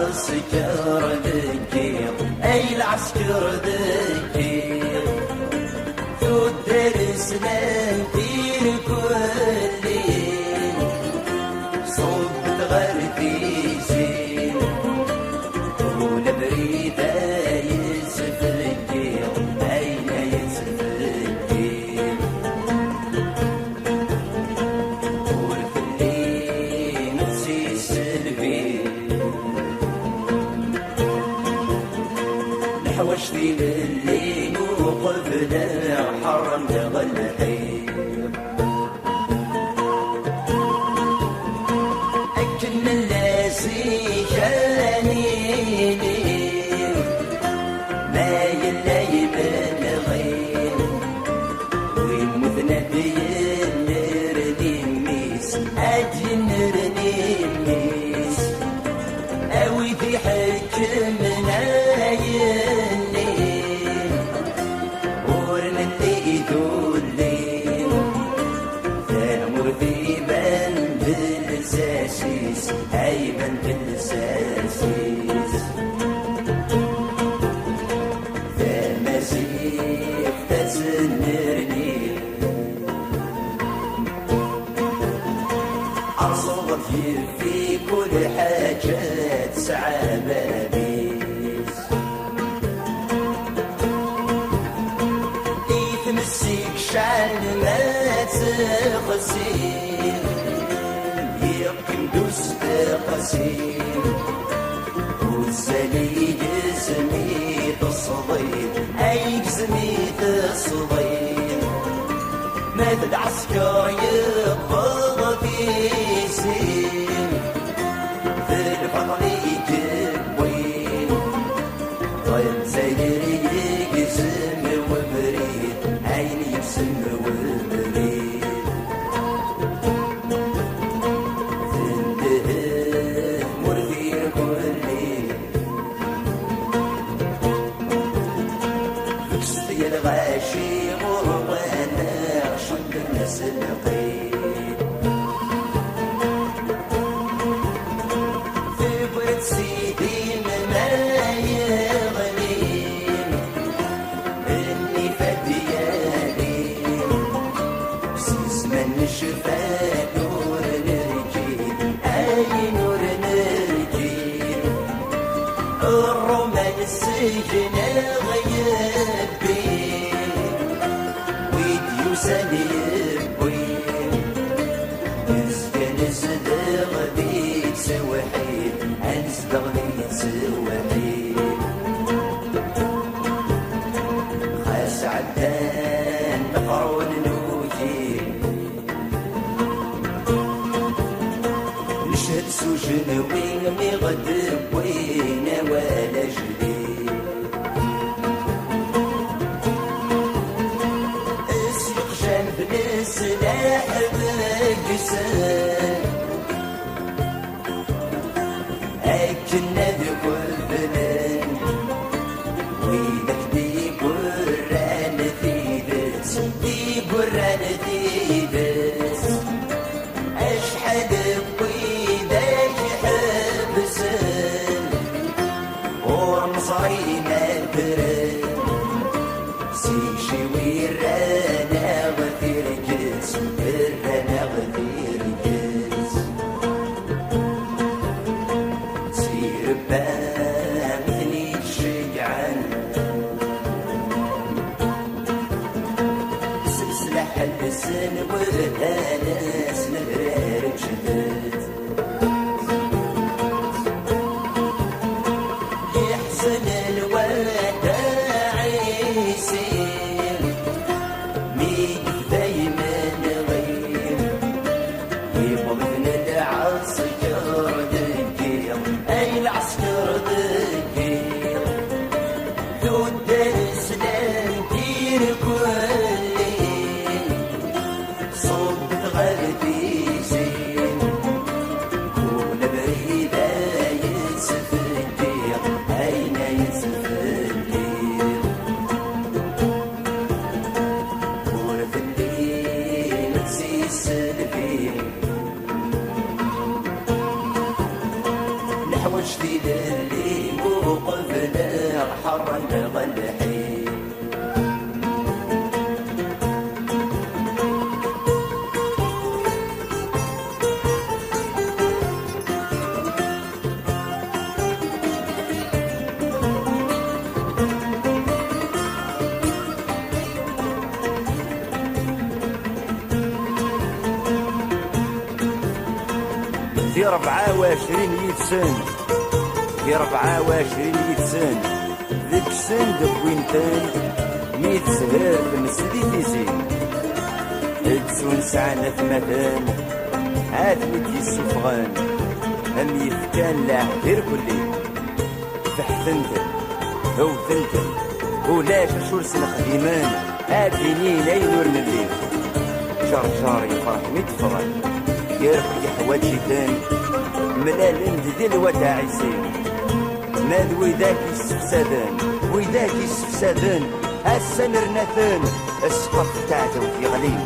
العسكر ذكي أي العسكر ذكي تدرس لنتير كلين صوت غربي زين ولبريدة يسفلكي أين يسفلكي والكلين نسيس البيت نحوشتي بالليل وقبل حرم تغلحي أكن اللاسي جانيني ما يلاي بالغين ويمثنى بينرني ميس أجي نرني ميس أوي في حكمنا يني ورن اللي يدولين تامر في بند الساسيس أي بند الساسيس تماسيح تسنرني أصل في كل حاجة تسعى بابيس يتمسك شعل ما تخسين يقيم دوست قسيم والسلي جسمي تصضيد أي جسمي تصضيد ماذا العسكر يبغض في سين في الفضل يجبوين طيب زيري يقسم وبريد عين يقسم وبريد تنتهي مرفين كلي فكستي الغاشي غروانا شد الناس القيد في برد سيدي ما يغلين اني فدياني سيس من شفا نور نرجي اي نور نرجي الرومان السجن غيب بين ويديو سليم وين يسكن صدق بيك سوحيد انصدق بيك سوحيد خاس عدان مقرون نوجي نشهد سجن وين مغدب وين ولا جديد اسيق جنب السلاح بقسان أكنا بكل بلان ويدك دي قران في بس دي قران في بس أشحد بويدك حبسان ورمصينا البران سيشي ويرانا غفير جس ويرانا غفير جس سير بامثني شجعان سلسلة حلسن وهانس نهرار جدد يحسن الوداع يسير ميقف دايما غير يبغن العسكر ذكي أي العسكر ذكي تدرس لنتير كلين صوت غربي زين كل بريدة يسفلكي أين يسيل اللي وقبل الحر الغلحين في 24 يتسن في 24 يتسن ذيك السن وين كان ميت سهر في مسدي تيزين ادسون سعنا في مكان عاد ميت يسفغان هم يفكان لاحدير كلي فحتنتن هو ثنتن ولاش شرس الخديمان اديني لا ينور الليل شار يفرح ميت فغان يرفع يحوال شيطان ملالين ديال الوداع عيسين مال ويداك يستفسادان ويداك يستفسادان السنر ناثان السقف تاعته في غليل